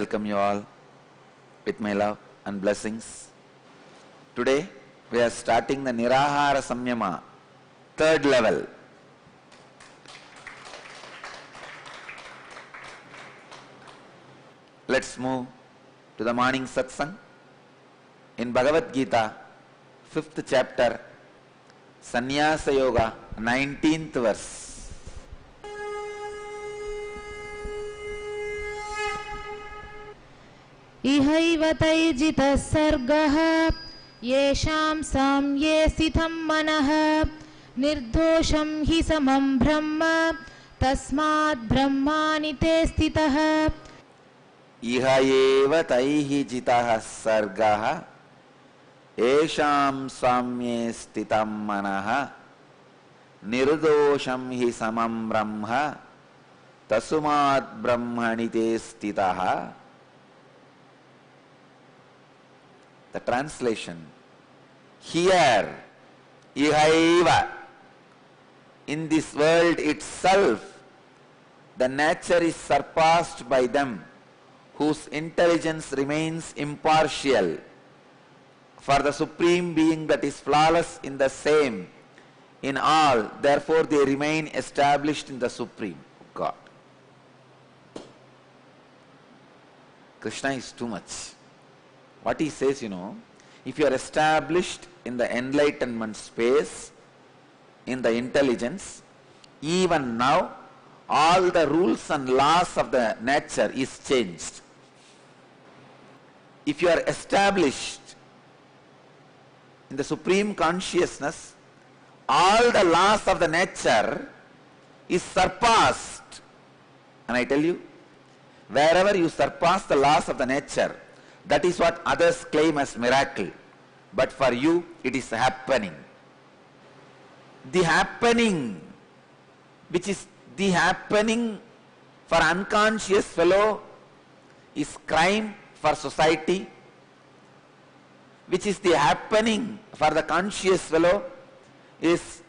welcome you all with my love and blessings. Today we are starting the Nirahara Samyama, third level. Let's move to the morning Satsang. In Bhagavad Gita, 5th chapter, Sannyasa Yoga, 19th verse. इहैव तैर्जितः सर्गः येषां साम्ये स्थितं मनः निर्दोषं हि समं ब्रह्म तस्मात् ब्रह्माणि ते स्थितः. इह एव तैः जितः सर्गः येषां साम्ये स्थितं मनः निर्दोषं हि समं ब्रह्म तस्मात् ब्रह्मणि ते स्थितः. The translation here, ihaiva, in this world itself, the nature is surpassed by them whose intelligence remains impartial. For the Supreme Being that is flawless in the same, in all, therefore they remain established in the Supreme God. Krishna is too much. What he says, if you are established in the enlightenment space, in the intelligence, even now, all the rules and laws of the nature is changed. If you are established in the supreme consciousness, all the laws of the nature is surpassed. And I tell you, wherever you surpass the laws of the nature, that is what others claim as miracle. But for you, it is happening. The happening, which is the happening for unconscious fellow, is crime for society. Which is the happening for the conscious fellow, is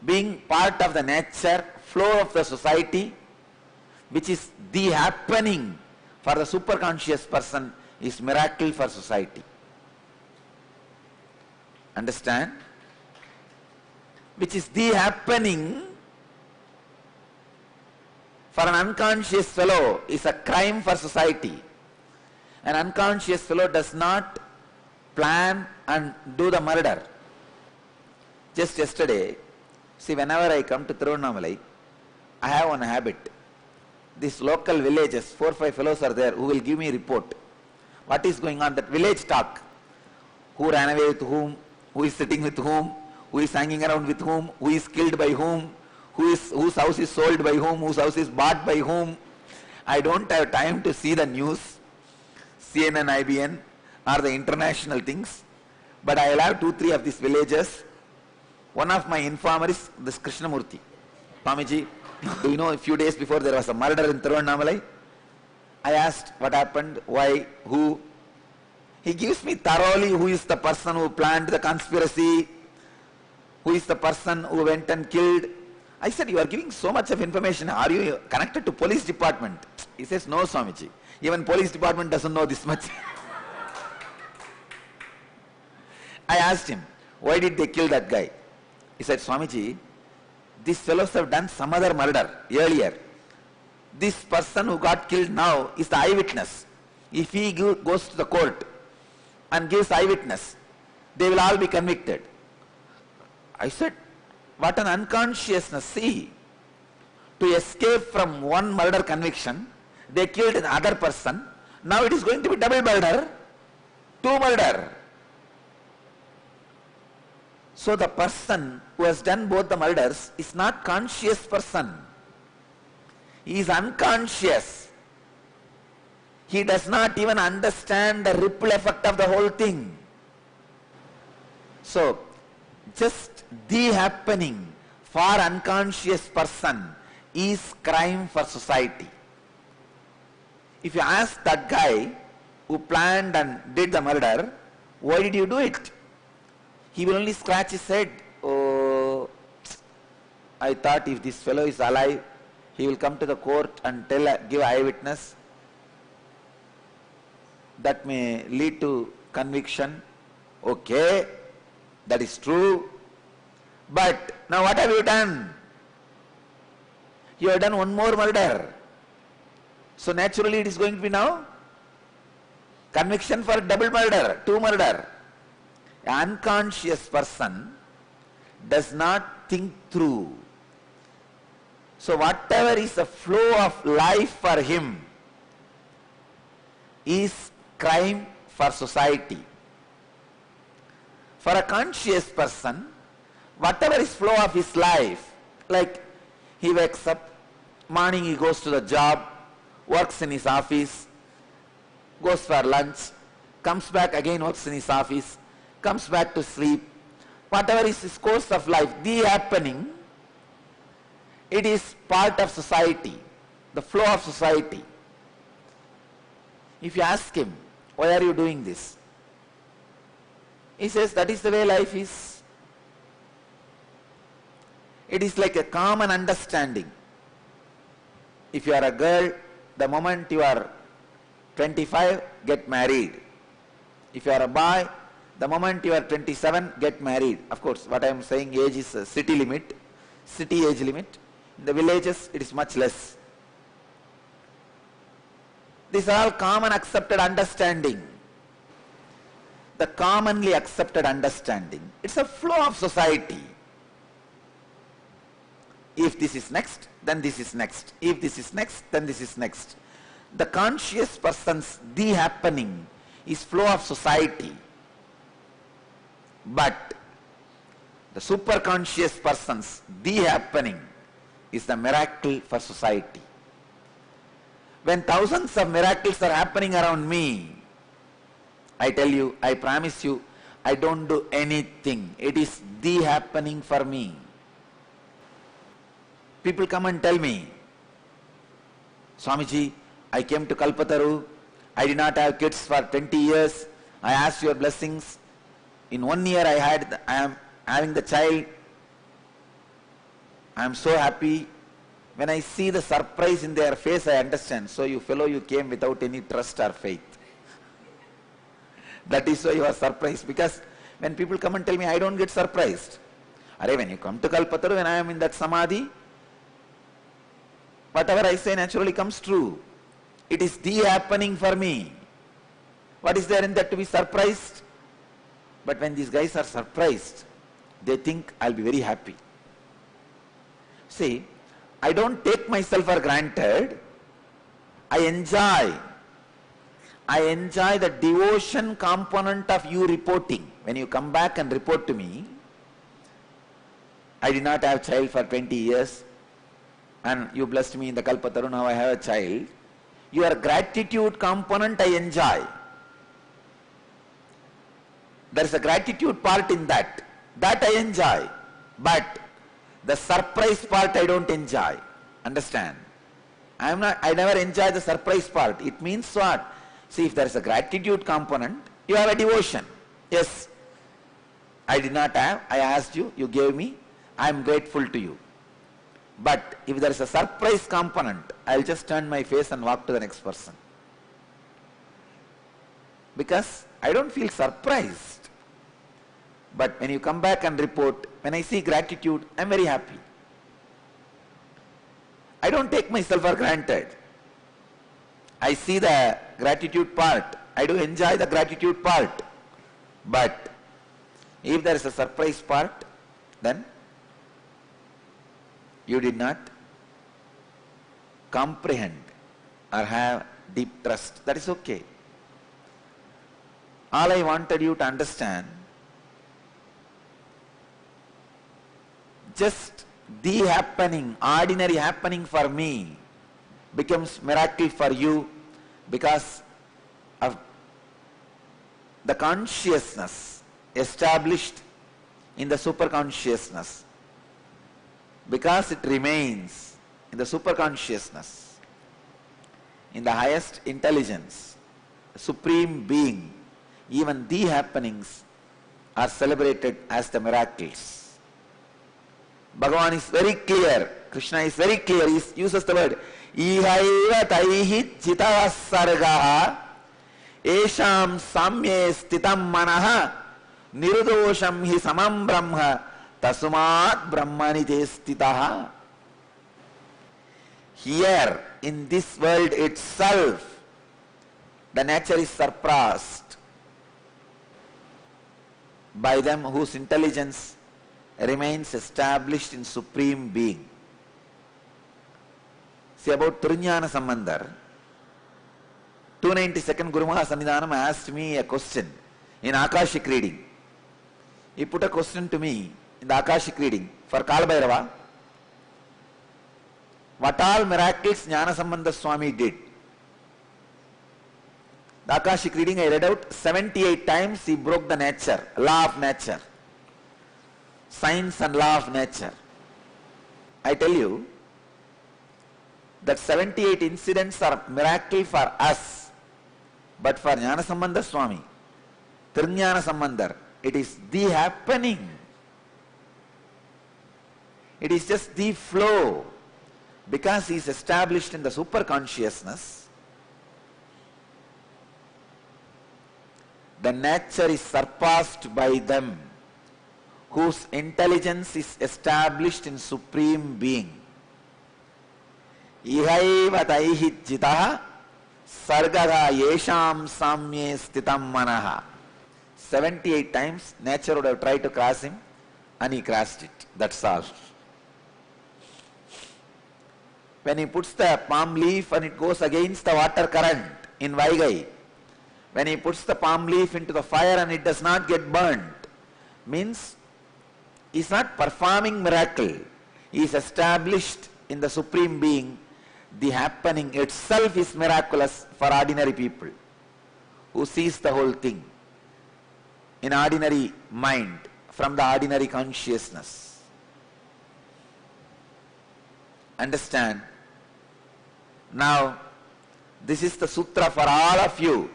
being part of the nature, flow of the society. Which is the happening for the superconscious person, is miracle for society. Understand? Which is the happening for an unconscious fellow is a crime for society. An unconscious fellow does not plan and do the murder. Just yesterday, see, whenever I come to Tiruvannamalai, I have one habit. These local villages, 4 or 5 fellows are there who will give me a report. What is going on? That village talk. Who ran away with whom? Who is sitting with whom? Who is hanging around with whom? Who is killed by whom? Whose house is sold by whom? Whose house is bought by whom? I don't have time to see the news, CNN, IBN, or the international things. But I will have 2 or 3 of these villages. One of my informer is this Krishnamurti. Swamiji, do you know a few days before there was a murder in Tiruvannamalai? I asked what happened, why, who. He gives me thoroughly who is the person who planned the conspiracy, who is the person who went and killed. I said, you are giving so much of information. Are you connected to police department? He says, no, Swamiji. Even police department doesn't know this much. I asked him, why did they kill that guy? He said, Swamiji, these fellows have done some other murder earlier. This person who got killed now is the eyewitness. If he goes to the court and gives eyewitness, they will all be convicted. I said, what an unconsciousness. See, to escape from one murder conviction, they killed another person. Now it is going to be double murder, 2 murder. So the person who has done both the murders is not conscious person. He is unconscious. He does not even understand the ripple effect of the whole thing. So, just the happening for unconscious person is crime for society. If you ask that guy who planned and did the murder, why did you do it? He will only scratch his head. Oh, I thought if this fellow is alive, he will come to the court and give eyewitness. that may lead to conviction. Okay, that is true. But now what have you done? You have done one more murder. So naturally it is going to be now conviction for double murder, two murder. An unconscious person does not think through. So whatever is the flow of life for him is crime for society. For a conscious person, whatever is flow of his life, like he wakes up, morning he goes to the job, works in his office, goes for lunch, comes back again, works in his office, comes back to sleep. Whatever is his course of life, the happening, it is part of society, the flow of society. If you ask him, why are you doing this? He says, that is the way life is. It is like a common understanding. If you are a girl, the moment you are 25, get married. If you are a boy, the moment you are 27, get married. Of course, what I am saying, age is a city limit, city age limit. In the villages, it is much less. These are all common accepted understanding. The commonly accepted understanding. It's a flow of society. If this is next, then this is next. If this is next, then this is next. The conscious person's the happening is flow of society. But the superconscious person's the happening is the miracle for society. When thousands of miracles are happening around me, I tell you, I promise you, I don't do anything. It is the happening for me. People come and tell me, Swamiji, I came to Kalpataru, I did not have kids for 20 years, I asked your blessings. In 1 year I am having the child. I am so happy. When I see the surprise in their face, I understand. So you fellow, you came without any trust or faith. That is why you are surprised. Because when people come and tell me, I don't get surprised. When you come to Kalpataru, when I am in that samadhi, whatever I say naturally comes true. It is the happening for me. What is there in that to be surprised? But when these guys are surprised, they think I'll be very happy. See, I don't take myself for granted. I enjoy the devotion component of you reporting. When you come back and report to me, I did not have a child for 20 years and you blessed me in the Kalpataru, now I have a child. Your gratitude component I enjoy. There is a gratitude part in that. That I enjoy. But the surprise part I don't enjoy. Understand? I never enjoy the surprise part. It means what? See, if there is a gratitude component, you have a devotion. Yes, I did not have, I asked you, you gave me, I am grateful to you. But if there is a surprise component, I will just turn my face and walk to the next person. Because I don't feel surprised. But when you come back and report, when I see gratitude, I am very happy. I don't take myself for granted. I see the gratitude part. I do enjoy the gratitude part. But if there is a surprise part, then you did not comprehend or have deep trust. That is okay. All I wanted you to understand, just the happening, ordinary happening for me becomes miracle for you because of the consciousness established in the superconsciousness. Because it remains in the superconsciousness, in the highest intelligence, the supreme being, even the happenings are celebrated as the miracles. Bhagavan is very clear, Krishna is very clear, he uses the word ihaiva taihi chitavasargaha Esham samye stitam manaha nirdosham hi samam brahma tasumat brahmani te stitaha. Here in this world itself, the nature is surpassed by them whose intelligence remains established in Supreme Being. See about Trujnana Sambandhar, 292nd Guru Maha Sannidhanam asked me a question in Akashic reading. He put a question to me in the Akashic reading for Kalabhairava. What all miracles Jnanasambandha Swami did. The Akashic reading I read out, 78 times he broke the nature, law of nature, science and law of nature. I tell you that 78 incidents are miracle for us, but for Jnanasambandha Swami, Trujnana Sambandhar, it is the happening. It is just the flow. Because he is established in the super consciousness, the nature is surpassed by them whose intelligence is established in Supreme Being. Ihaiva taihi jitaha sargaha yesham samye stitam manaha. 78 times nature would have tried to cross him and he crossed it. That's all. When he puts the palm leaf and it goes against the water current in Vaigai, when he puts the palm leaf into the fire and it does not get burnt, means he is not performing miracle. He is established in the Supreme Being. The happening itself is miraculous for ordinary people who sees the whole thing in ordinary mind, from the ordinary consciousness. Understand? Now, this is the sutra for all of you.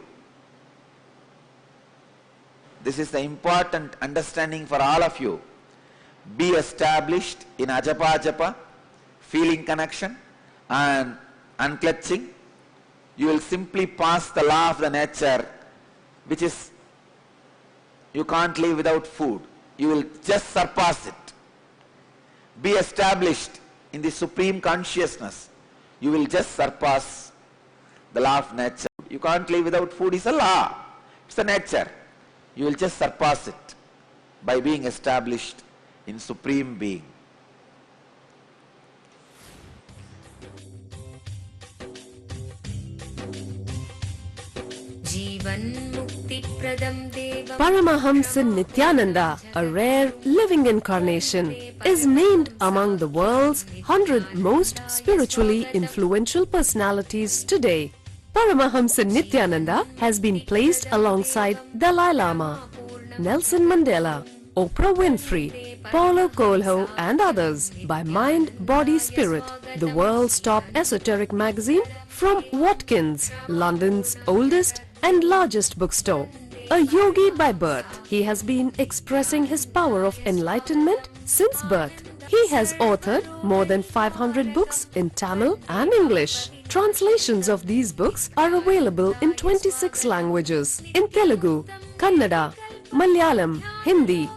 This is the important understanding for all of you. Be established in ajapa japa, feeling connection and unclutching. You will simply pass the law of the nature, which is you can't live without food. You will just surpass it. Be established in the supreme consciousness. You will just surpass the law of nature. You can't live without food, is a law. It's the nature. You will just surpass it by being established in Supreme Being. Paramahamsa Nithyananda, a rare living incarnation, is named among the world's 100 most spiritually influential personalities today. Paramahamsa Nithyananda has been placed alongside Dalai Lama, Nelson Mandela, Oprah Winfrey, Paulo Coelho and others by Mind, Body, Spirit, the world's top esoteric magazine from Watkins, London's oldest and largest bookstore. A yogi by birth, he has been expressing his power of enlightenment since birth. He has authored more than 500 books in Tamil and English. Translations of these books are available in 26 languages in Telugu, Kannada, Malayalam, Hindi,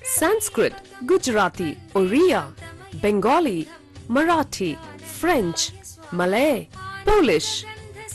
Sanskrit, Gujarati, Oriya, Bengali, Marathi, French, Malay, Polish,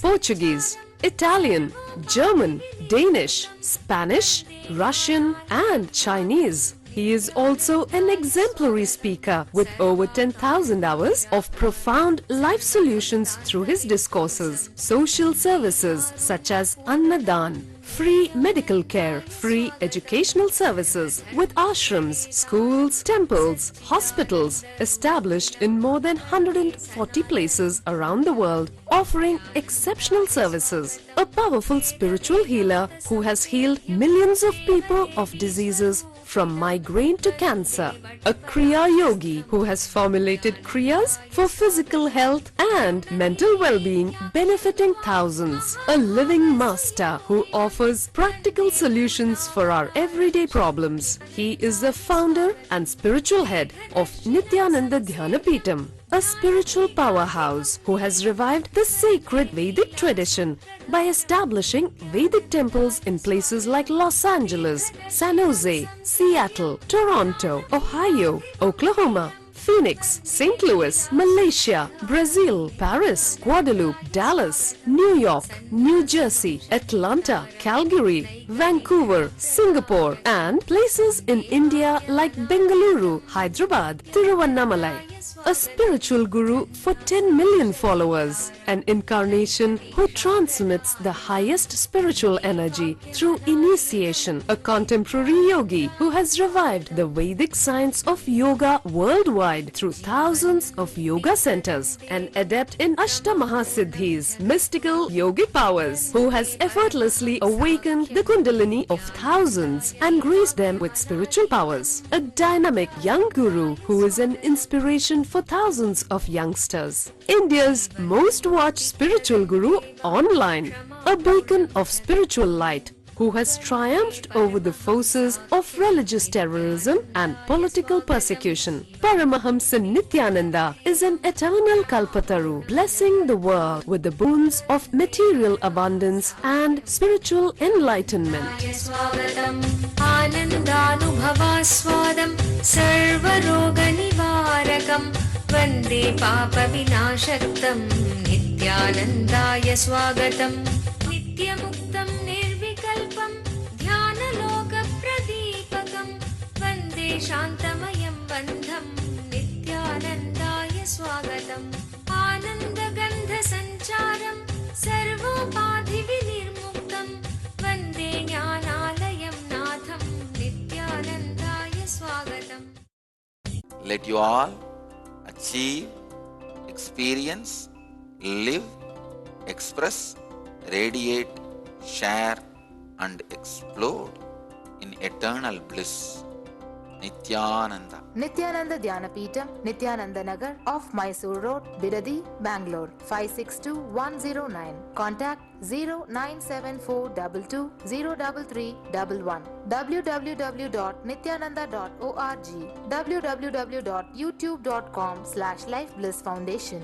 Portuguese, Italian, German, Danish, Spanish, Russian and Chinese. He is also an exemplary speaker with over 10,000 hours of profound life solutions through his discourses. Social services such as Annadan, free medical care, free educational services with ashrams, schools, temples, hospitals established in more than 140 places around the world, offering exceptional services. A powerful spiritual healer who has healed millions of people of diseases from migraine to cancer. A Kriya Yogi who has formulated Kriyas for physical health and mental well-being, benefiting thousands. A living master who offers practical solutions for our everyday problems. He is the founder and spiritual head of Nithyananda Dhyanapeetham. a spiritual powerhouse who has revived the sacred Vedic tradition by establishing Vedic temples in places like Los Angeles, San Jose, Seattle, Toronto, Ohio, Oklahoma, Phoenix, St. Louis, Malaysia, Brazil, Paris, Guadeloupe, Dallas, New York, New Jersey, Atlanta, Calgary, Vancouver, Singapore, and places in India like Bengaluru, Hyderabad, Tiruvannamalai. A spiritual guru for 10 million followers, an incarnation who transmits the highest spiritual energy through initiation, a contemporary yogi who has revived the Vedic science of yoga worldwide through thousands of yoga centers, an adept in Ashtamahasiddhis, mystical yogic powers, who has effortlessly awakened the Kundalini of thousands and graced them with spiritual powers, a dynamic young guru who is an inspiration for thousands of youngsters, India's most watched spiritual guru online, a beacon of spiritual light who has triumphed over the forces of religious terrorism and political persecution. Paramahamsa Nithyananda is an eternal Kalpataru, blessing the world with the boons of material abundance and spiritual enlightenment. वन्दे पापविनाशक्तं नित्यानन्दाय स्वागतं नित्यमुक्तं निर्विकल्पं ध्यानलोकप्रदीपकं वन्दे शान्तमयं बन्धं नित्यानन्दाय स्वागतम् आनन्दगन्धसञ्चारं सर्वोपाधिविनिर्मुक्तं वन्दे ज्ञानालयं नाथं नित्यानन्दाय स्वागतम्. Let you all achieve, experience, live, express, radiate, share and explode in eternal bliss. Nithyananda. Nithyananda Dhyanapitham, Nithyananda Nagar off Mysore Road, Bidadi, Bangalore 562109. Contact 097422033311. www.nithyananda.org. www.youtube.com/Life Bliss Foundation.